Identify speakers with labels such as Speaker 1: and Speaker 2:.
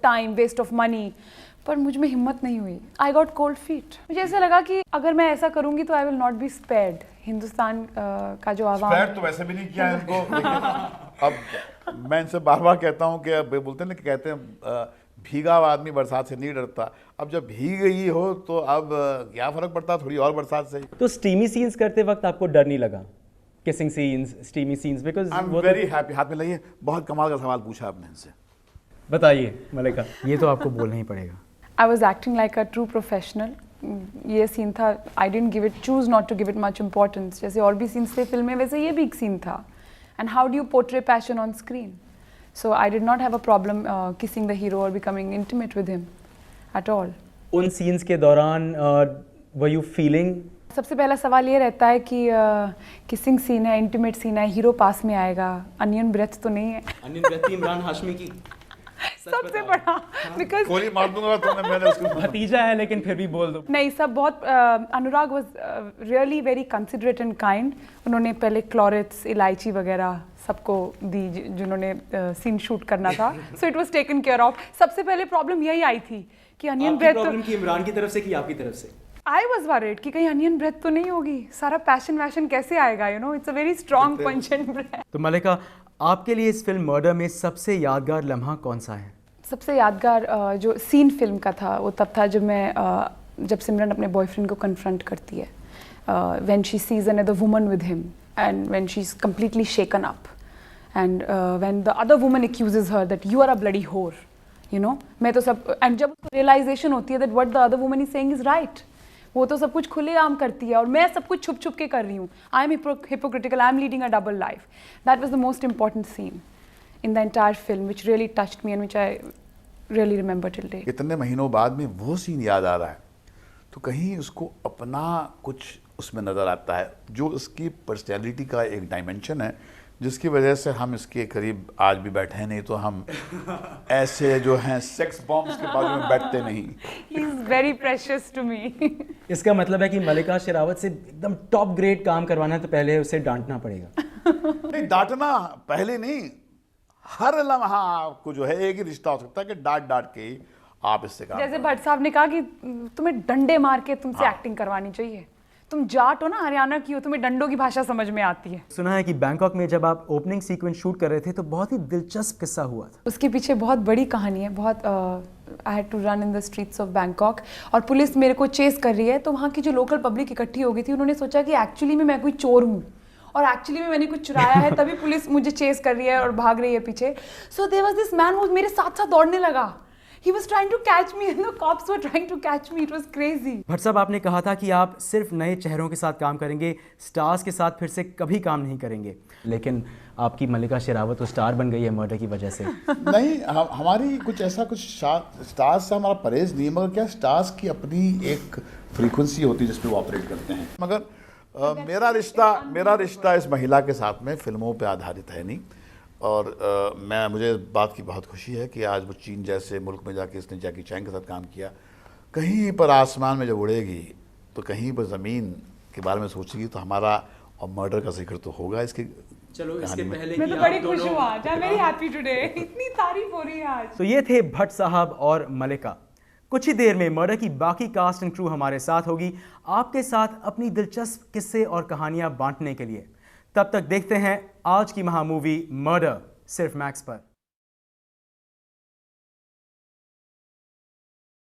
Speaker 1: Time, waste of money, पर मुझ में हिम्मत नहीं हुई. I got cold feet. मुझे ऐसा लगा कि अगर मैं ऐसा करूंगी तो I will not be spared. Hindustan का जो आवाम,
Speaker 2: स्पेयर तो वैसे भी नहीं किया है इनको. अब मैं इनसे बार बार कहता हूँ कि बोलते हैं ना कि कहते हैं भीगा हुआ आदमी बरसात से नहीं डरता. अब जब भीग गई हो तो अब क्या फर्क पड़ता, थोड़ी और बरसात से.
Speaker 3: तो स्टीमी सीन्स करते वक्त आपको डर नहीं लगा? Kissing scenes, steamy scenes, because
Speaker 2: I am very happy. हाथ में लाइए, बहुत कमाल का सवाल पूछा आपने इनसे.
Speaker 3: बताइए मलिका, ये तो आपको बोलना ही पड़ेगा.
Speaker 1: I was acting like a true professional. ये सीन था, I didn't give it, choose not to give it much importance. जैसे और भी सीन्स थे फिल्म में, वैसे ये भी एक सीन था. And how do you portray passion on screen? So I did not have a problem kissing the hero or becoming intimate with him at all.
Speaker 3: उन सीन्स के दौरान were you feeling?
Speaker 1: सबसे पहला सवाल ये रहता है कि किसिंग सीन है, इंटीमेट सीन है, हीरो पास में आएगा, अनियन ब्रेथ तो नहीं है.
Speaker 3: अनियन ब्रेथ इमरान हाशमी की
Speaker 1: सबसे बड़ा, बिकॉज
Speaker 2: गोली मार दूंगा तुमने, मैंने उसको
Speaker 3: भतीजा है लेकिन फिर भी बोल दो.
Speaker 1: नहीं, सब बहुत Anurag was really very considerate and kind. उन्होंने पहले क्लोरेट्स, इलायची वगैरह सबको दी जिन्होंने सीन शूट करना था. So it was taken care of. सबसे पहले प्रॉब्लम यही आई थी कि अनियन ब्रेथ,
Speaker 3: प्रॉब्लम की इमरान की तरफ से कि आपकी तरफ से?
Speaker 1: आई वॉज वरीड कि कहीं अनियन ब्रेथ तो नहीं होगी, सारा पैशन वैशन कैसे आएगा, you know, it's a very strong punch and breath.
Speaker 3: तो मलिका, आपके लिए इस फिल्म मर्डर में सबसे यादगार लम्हा कौन सा है?
Speaker 1: सबसे यादगार जो सीन फिल्म का था वो तब था जब सिमरन अपने बॉयफ्रेंड को कन्फ्रंट करती है, when she sees another woman with him and when she is completely shaken up and when the other woman accuses her that you are a bloody whore, you know. मैं तो सब, and जब उसको realization होती है that what the other woman is saying is right, वो तो सब कुछ खुलेआम करती है और मैं सब कुछ छुप छुप के कर रही हूँ. I am hypocritical, I am leading a double life. That was the most important scene in the entire film, which really touched me and which I really remember till date.
Speaker 2: इतने महीनों बाद में वो सीन याद आ रहा है तो कहीं उसको अपना कुछ उसमें नज़र आता है, जो उसकी पर्सनैलिटी का एक डायमेंशन है, जिसकी वजह से हम इसके करीब आज भी बैठे हैं. नहीं तो हम ऐसे जो हैं सेक्स बॉम्ब्स के बाजू में बैठते नहीं.
Speaker 1: He is very precious to me.
Speaker 3: इसका मतलब है कि मलिका शेरावत से एकदम टॉप ग्रेड काम करवाना है तो पहले उसे डांटना पड़ेगा.
Speaker 2: नहीं, डांटना पहले नहीं, हर लम्हा आपको जो है एक ही रिश्ता हो सकता है कि डांट डांट के ही आप इससे काम.
Speaker 1: जैसे भट्ट साहब ने कहा कि तुम्हें डंडे मार के तुमसे एक्टिंग करवानी चाहिए. तुम जाट हो ना, हरियाणा की हो, तुम्हें डंडों की भाषा समझ में आती है.
Speaker 3: सुना है कि बैंकॉक में जब आप ओपनिंग सीक्वेंस शूट कर रहे थे तो बहुत ही दिलचस्प किस्सा हुआ था.
Speaker 1: उसके पीछे बहुत बड़ी कहानी है. बहुत I had to run in the streets of Bangkok और पुलिस मेरे को चेस कर रही है. तो वहाँ की जो लोकल पब्लिक इकट्ठी हो गई थी, उन्होंने सोचा कि एक्चुअली में मैं कोई चोर हूँ और एक्चुअली में मैंने कुछ चुराया है, तभी पुलिस मुझे चेस कर रही है और भाग रही है पीछे. So there was this man वो मेरे साथ साथ दौड़ने लगा. He was trying to catch me and the cops were trying to catch me. It was crazy.
Speaker 3: Bhatt साहब, आपने कहा था कि आप सिर्फ नए चेहरों के साथ काम करेंगे, स्टार्स के साथ फिर से कभी काम नहीं करेंगे. लेकिन आपकी मलिका शेरावत तो स्टार बन गई है मर्डर की वजह से.
Speaker 2: नहीं, हमारी कुछ ऐसा कुछ स्टार्स से हमारा परहेज नहीं, मगर क्या स्टार्स की अपनी एक फ्रीक्वेंसी होती है जिस पे वो ऑपरेट करते हैं. मगर मेरा रिश्ता इस महिला के साथ में फिल्मों पे आधारित है नहीं. और मुझे इस बात की बहुत खुशी है कि आज वो चीन जैसे मुल्क में जाके इसने जैकी चैन के साथ काम किया. कहीं पर आसमान में जब उड़ेगी तो कहीं पर ज़मीन के बारे में सोचेगी तो हमारा और मर्डर का जिक्र तो होगा इसके.
Speaker 3: चलो इसके पहले
Speaker 1: मैं तो बड़ी खुश हूँ आज. I am very happy today. इतनी तारीफ हो रही है आज.
Speaker 3: तो ये थे भट्ट साहब और मलिका. कुछ ही देर में मर्डर की बाकी कास्ट एंड क्रू हमारे साथ होगी, आपके साथ अपनी दिलचस्प किस्से और कहानियां बांटने के लिए. तब तक देखते हैं आज की महामूवी मर्डर सिर्फ मैक्स पर.